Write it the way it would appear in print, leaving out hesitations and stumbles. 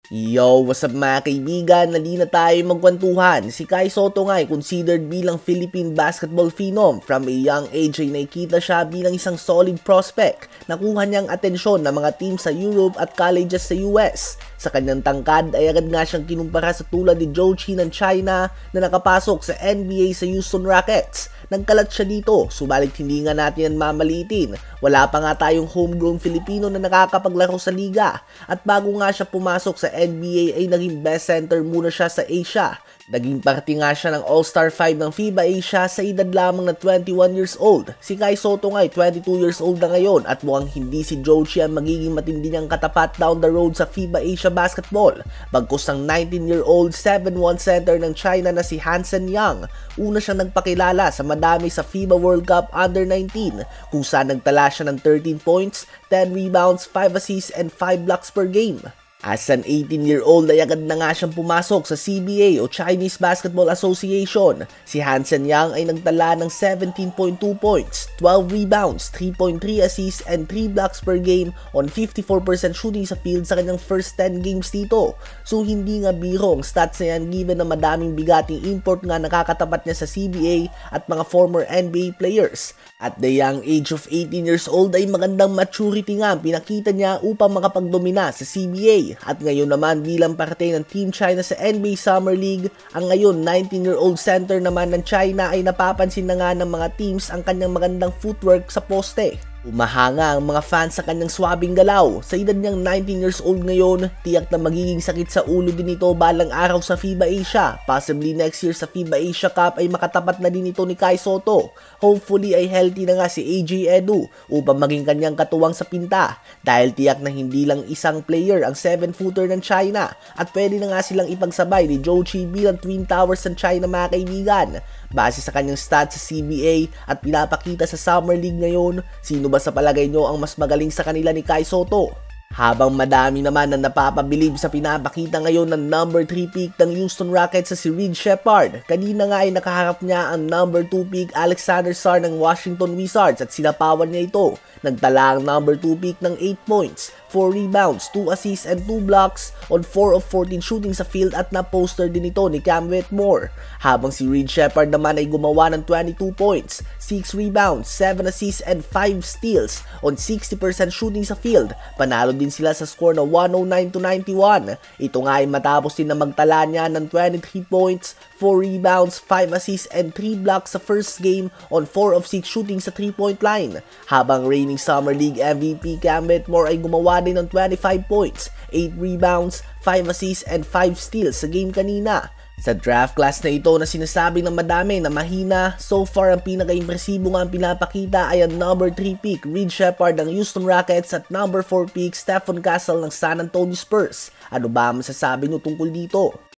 Yo, what's up mga kaibigan? Nali na tayo magkwentuhan. Si Kai Sotto nga ay considered bilang Philippine basketball phenom. From a young age ay nakita siya bilang isang solid prospect. Nakuha niyang atensyon ng mga team sa Europe at colleges sa US. Sa kanyang tangkad ay agad nga siyang kinumpara sa tulad ni Zhou Qi ng China na nakapasok sa NBA sa Houston Rockets. Nagkalat siya dito, subalit hindi nga natin yan mamalitin. Wala pa nga tayong homegrown Filipino na nakakapaglaro sa liga. At bago nga siya pumasok sa NBA ay naging best center muna siya sa Asia. Naging parte nga siya ng All-Star 5 ng FIBA Asia sa edad lamang na 21 years old. Si Kai Sotto nga ay 22 years old na ngayon at mukhang hindi si Zhou Qi ang magiging matindi niyang katapat down the road sa FIBA Asia basketball. Bagkus ng 19-year-old 7'1 center ng China na si Hansen Yang, una siyang nagpakilala sa madami sa FIBA World Cup Under-19 kung saan nagtala siya ng 13 points, 10 rebounds, 5 assists, and 5 blocks per game. As an 18-year-old ay agad na nga siyang pumasok sa CBA o Chinese Basketball Association. Si Hansen Yang ay nagtala ng 17.2 points, 12 rebounds, 3.3 assists, and 3 blocks per game on 54% shooting sa field sa kanyang first 10 games dito. So hindi nga biro ang stats na yan given na madaming bigating import nga nakakatapat niya sa CBA at mga former NBA players. At the young age of 18 years old ay magandang maturity nga ang pinakita niya upang makapagdomina sa CBA. At ngayon naman bilang parte ng Team China sa NBA Summer League, ang ngayon 19-year-old center naman ng China ay napapansin na nga ng mga teams ang kanyang magandang footwork sa poste. Umahanga ang mga fans sa kanyang swabing galaw. Sa edad niyang 19 years old ngayon, tiyak na magiging sakit sa ulo din ito balang araw sa FIBA Asia. Possibly next year sa FIBA Asia Cup ay makatapat na din ito ni Kai Sotto. Hopefully ay healthy na nga si AJ Edu upang maging kanyang katuwang sa pinta. Dahil tiyak na hindi lang isang player ang 7-footer ng China at pwede na nga silang ipagsabay ni Zhou Qi bilang Twin Towers ng China mga kaibigan. Base sa kanyang stats sa CBA at pinapakita sa Summer League ngayon, sino ba sa palagay nyo ang mas magaling sa kanila ni Kai Sotto? Habang madami naman ang napapabilib sa pinapakita ngayon ng number 3 pick ng Houston Rockets sa si Reed Sheppard. Kanina nga ay nakaharap niya ang number 2 pick Alexander Sarr ng Washington Wizards at sinapawan niya ito. Nagtala ang number 2 pick ng 8 points, 4 rebounds, 2 assists, and 2 blocks on 4 of 14 shooting sa field at na-poster din ito ni Cam Whitmore. Habang si Reed Sheppard naman ay gumawa ng 22 points, 6 rebounds, 7 assists, and 5 steals on 60% shooting sa field. Panalo din sila sa score na 109-91. Ito nga ay matapos din na magtala niya ng 23 points, 4 rebounds, 5 assists, and 3 blocks sa first game on 4 of 6 shooting sa 3-point line. Habang reigning Summer League MVP Cam Whitmore ay gumawa din ng 25 points, 8 rebounds, 5 assists, and 5 steals sa game kanina. Sa draft class na ito na sinasabi ng madami na mahina, so far ang pinaka-impresibo nga ang pinapakita ay ang number 3 pick Reed Sheppard ng Houston Rockets at number 4 pick Stephon Castle ng San Antonio Spurs. Ano ba ang masasabi nyo tungkol dito?